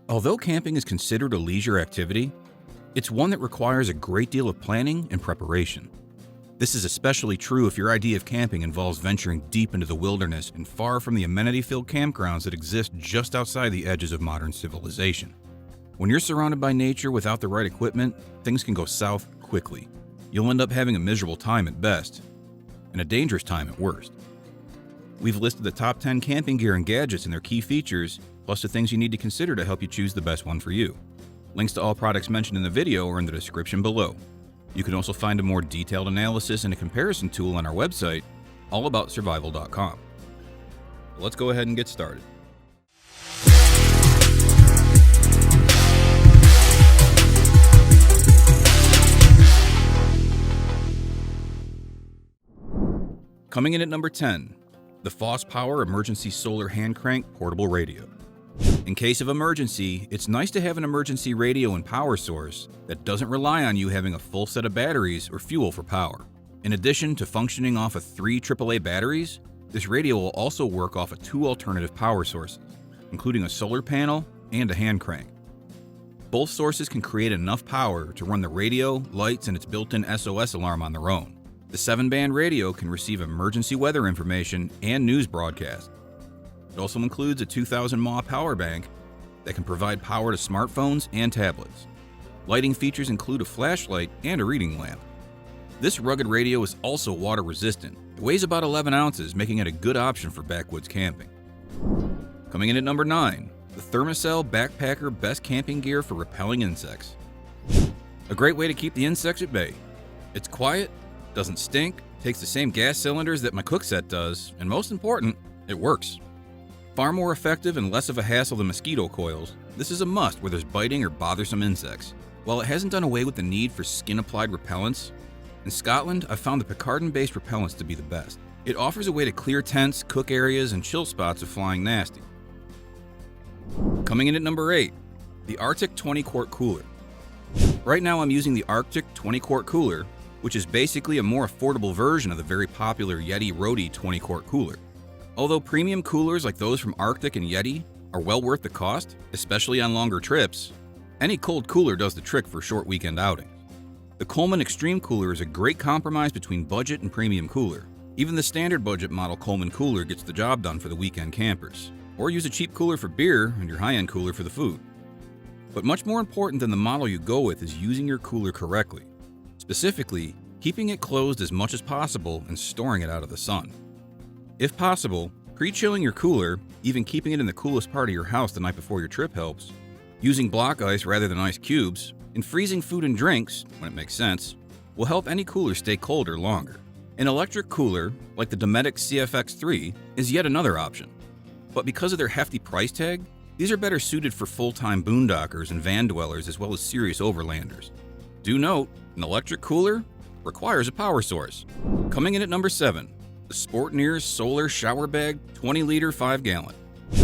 Although camping is considered a leisure activity, it's one that requires a great deal of planning and preparation. This is especially true if your idea of camping involves venturing deep into the wilderness and far from the amenity-filled campgrounds that exist just outside the edges of modern civilization. When you're surrounded by nature without the right equipment, things can go south quickly. You'll end up having a miserable time at best, and a dangerous time at worst. We've listed the top 10 camping gear and gadgets and their key features, plus the things you need to consider to help you choose the best one for you. Links to all products mentioned in the video are in the description below. You can also find a more detailed analysis and a comparison tool on our website, AllAboutSurvival.com. Let's go ahead and get started. Coming in at number 10, the FosPower Emergency Solar Hand Crank Portable Radio. In case of emergency, it's nice to have an emergency radio and power source that doesn't rely on you having a full set of batteries or fuel for power. In addition to functioning off of 3 AAA batteries, this radio will also work off of 2 alternative power sources, including a solar panel and a hand crank. Both sources can create enough power to run the radio, lights, and its built-in SOS alarm on their own. The 7-band radio can receive emergency weather information and news broadcasts. It also includes a 2000 mAh power bank that can provide power to smartphones and tablets. Lighting features include a flashlight and a reading lamp. This rugged radio is also water resistant. It weighs about 11 ounces, making it a good option for backwoods camping. Coming in at number 9, the Thermacell Backpacker Best Camping Gear for Repelling Insects. A great way to keep the insects at bay. It's quiet, doesn't stink, takes the same gas cylinders that my cook set does, and most important, it works. Far more effective and less of a hassle than mosquito coils, this is a must where there's biting or bothersome insects. While it hasn't done away with the need for skin-applied repellents, in Scotland I've found the picaridin-based repellents to be the best. It offers a way to clear tents, cook areas, and chill spots of flying nasty. Coming in at number 8, the RTIC 20 Quart Cooler. Right now I'm using the RTIC 20 Quart Cooler, which is basically a more affordable version of the very popular Yeti Rode 20 Quart Cooler. Although premium coolers like those from RTIC and Yeti are well worth the cost, especially on longer trips, any cold cooler does the trick for short weekend outings. The Coleman Extreme Cooler is a great compromise between budget and premium cooler. Even the standard budget model Coleman cooler gets the job done for the weekend campers. Or use a cheap cooler for beer and your high-end cooler for the food. But much more important than the model you go with is using your cooler correctly. Specifically, keeping it closed as much as possible and storing it out of the sun. If possible, pre-chilling your cooler, even keeping it in the coolest part of your house the night before your trip helps, using block ice rather than ice cubes, and freezing food and drinks, when it makes sense, will help any cooler stay colder longer. An electric cooler, like the Dometic CFX3, is yet another option. But because of their hefty price tag, these are better suited for full-time boondockers and van dwellers as well as serious overlanders. Do note, an electric cooler requires a power source. Coming in at number 7, the Sportneer Solar Shower Bag 20-liter 5-gallon.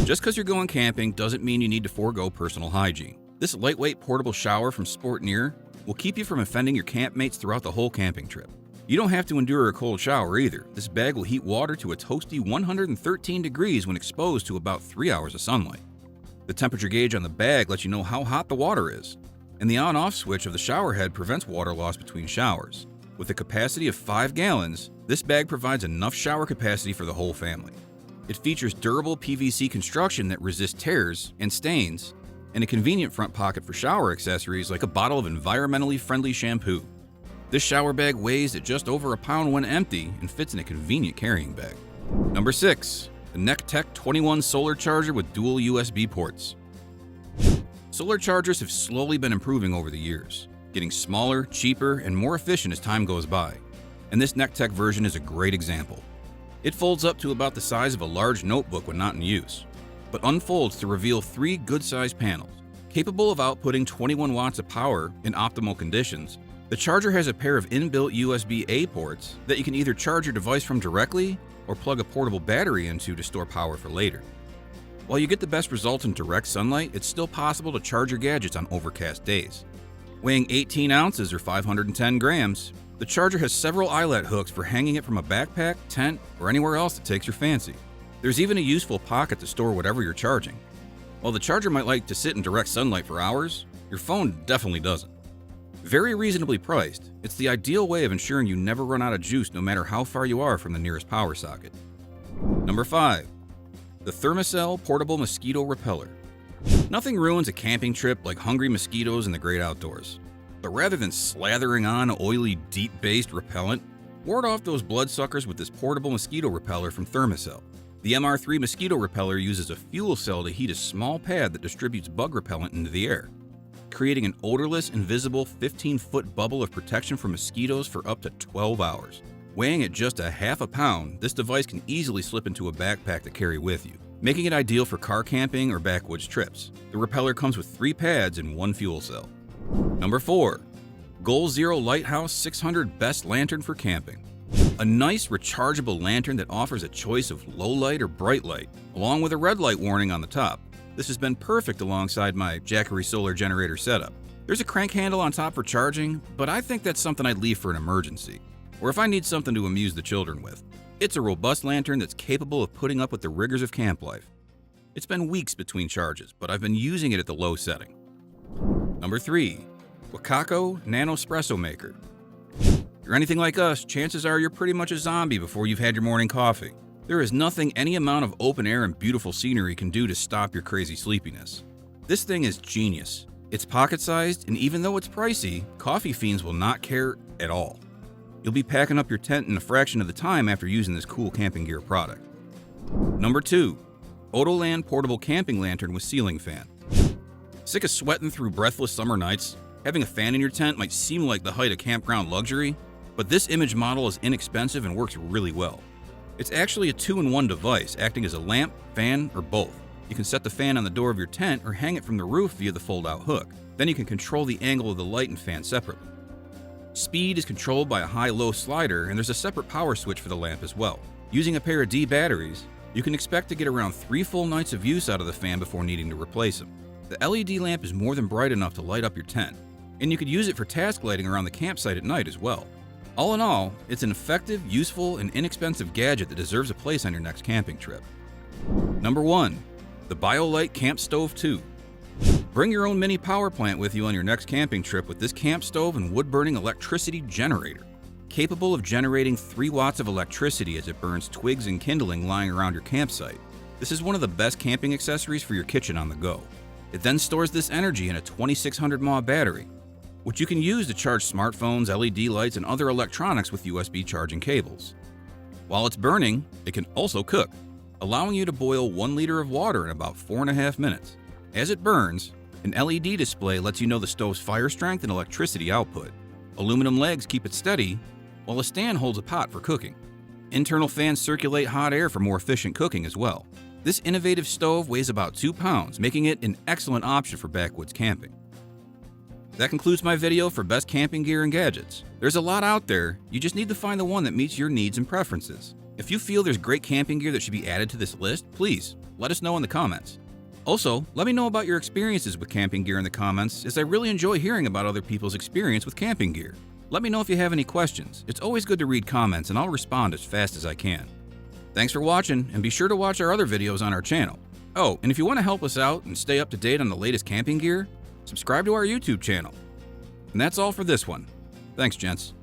Just because you're going camping doesn't mean you need to forego personal hygiene. This lightweight portable shower from Sportneer will keep you from offending your campmates throughout the whole camping trip. You don't have to endure a cold shower either. This bag will heat water to a toasty 113 degrees when exposed to about 3 hours of sunlight. The temperature gauge on the bag lets you know how hot the water is, and the on-off switch of the shower head prevents water loss between showers. With a capacity of 5 gallons, this bag provides enough shower capacity for the whole family. It features durable PVC construction that resists tears and stains, and a convenient front pocket for shower accessories like a bottle of environmentally friendly shampoo. This shower bag weighs at just over a pound when empty and fits in a convenient carrying bag. Number 6, the Nekteck 21 solar charger with dual USB ports. Solar chargers have slowly been improving over the years, getting smaller, cheaper, and more efficient as time goes by. And this Nekteck version is a great example. It folds up to about the size of a large notebook when not in use, but unfolds to reveal 3 good-sized panels. Capable of outputting 21 watts of power in optimal conditions, the charger has a pair of inbuilt USB-A ports that you can either charge your device from directly or plug a portable battery into to store power for later. While you get the best results in direct sunlight, it's still possible to charge your gadgets on overcast days. Weighing 18 ounces or 510 grams, the charger has several eyelet hooks for hanging it from a backpack, tent, or anywhere else that takes your fancy. There's even a useful pocket to store whatever you're charging. While the charger might like to sit in direct sunlight for hours, your phone definitely doesn't. Very reasonably priced, it's the ideal way of ensuring you never run out of juice no matter how far you are from the nearest power socket. Number 5. The Thermacell Portable Mosquito Repeller. Nothing ruins a camping trip like hungry mosquitoes in the great outdoors. But rather than slathering on oily, DEET-based repellent, ward off those bloodsuckers with this portable mosquito repeller from Thermacell. The MR3 mosquito repeller uses a fuel cell to heat a small pad that distributes bug repellent into the air, creating an odorless, invisible 15-foot bubble of protection from mosquitoes for up to 12 hours. Weighing at just a half a pound, this device can easily slip into a backpack to carry with you, making it ideal for car camping or backwoods trips. The repeller comes with 3 pads and 1 fuel cell. Number 4. Goal Zero Lighthouse 600 Best Lantern for Camping. A nice rechargeable lantern that offers a choice of low light or bright light, along with a red light warning on the top. This has been perfect alongside my Jackery solar generator setup. There's a crank handle on top for charging, but I think that's something I'd leave for an emergency, or if I need something to amuse the children with. It's a robust lantern that's capable of putting up with the rigors of camp life. It's been weeks between charges, but I've been using it at the low setting. Number 3. Wacaco Nanospresso Maker. If you're anything like us, chances are you're pretty much a zombie before you've had your morning coffee. There is nothing any amount of open air and beautiful scenery can do to stop your crazy sleepiness. This thing is genius. It's pocket-sized, and even though it's pricey, coffee fiends will not care at all. You'll be packing up your tent in a fraction of the time after using this cool camping gear product. Number 2. Odoland Portable Camping Lantern with Ceiling Fan. Sick of sweating through breathless summer nights? Having a fan in your tent might seem like the height of campground luxury, but this image model is inexpensive and works really well. It's actually a 2-in-1 device, acting as a lamp, fan, or both. You can set the fan on the door of your tent or hang it from the roof via the fold-out hook. Then you can control the angle of the light and fan separately. Speed is controlled by a high-low slider, and there's a separate power switch for the lamp as well. Using a pair of D batteries, you can expect to get around 3 full nights of use out of the fan before needing to replace them. The LED lamp is more than bright enough to light up your tent, and you could use it for task lighting around the campsite at night as well. All in all, it's an effective, useful, and inexpensive gadget that deserves a place on your next camping trip. Number 1. The BioLite Campstove 2. Bring your own mini power plant with you on your next camping trip with this camp stove and wood-burning electricity generator. Capable of generating 3 watts of electricity as it burns twigs and kindling lying around your campsite. This is one of the best camping accessories for your kitchen on the go. It then stores this energy in a 2600 mAh battery, which you can use to charge smartphones, LED lights, and other electronics with USB charging cables. While it's burning, it can also cook, allowing you to boil 1 liter of water in about 4.5 minutes. As it burns, an LED display lets you know the stove's fire strength and electricity output. Aluminum legs keep it steady, while a stand holds a pot for cooking. Internal fans circulate hot air for more efficient cooking as well. This innovative stove weighs about 2 pounds, making it an excellent option for backwoods camping. That concludes my video for best camping gear and gadgets. There's a lot out there, you just need to find the one that meets your needs and preferences. If you feel there's great camping gear that should be added to this list, please let us know in the comments. Also, let me know about your experiences with camping gear in the comments, as I really enjoy hearing about other people's experience with camping gear. Let me know if you have any questions. It's always good to read comments, and I'll respond as fast as I can. Thanks for watching, and be sure to watch our other videos on our channel. Oh, and if you want to help us out and stay up to date on the latest camping gear, subscribe to our YouTube channel. And that's all for this one. Thanks, gents.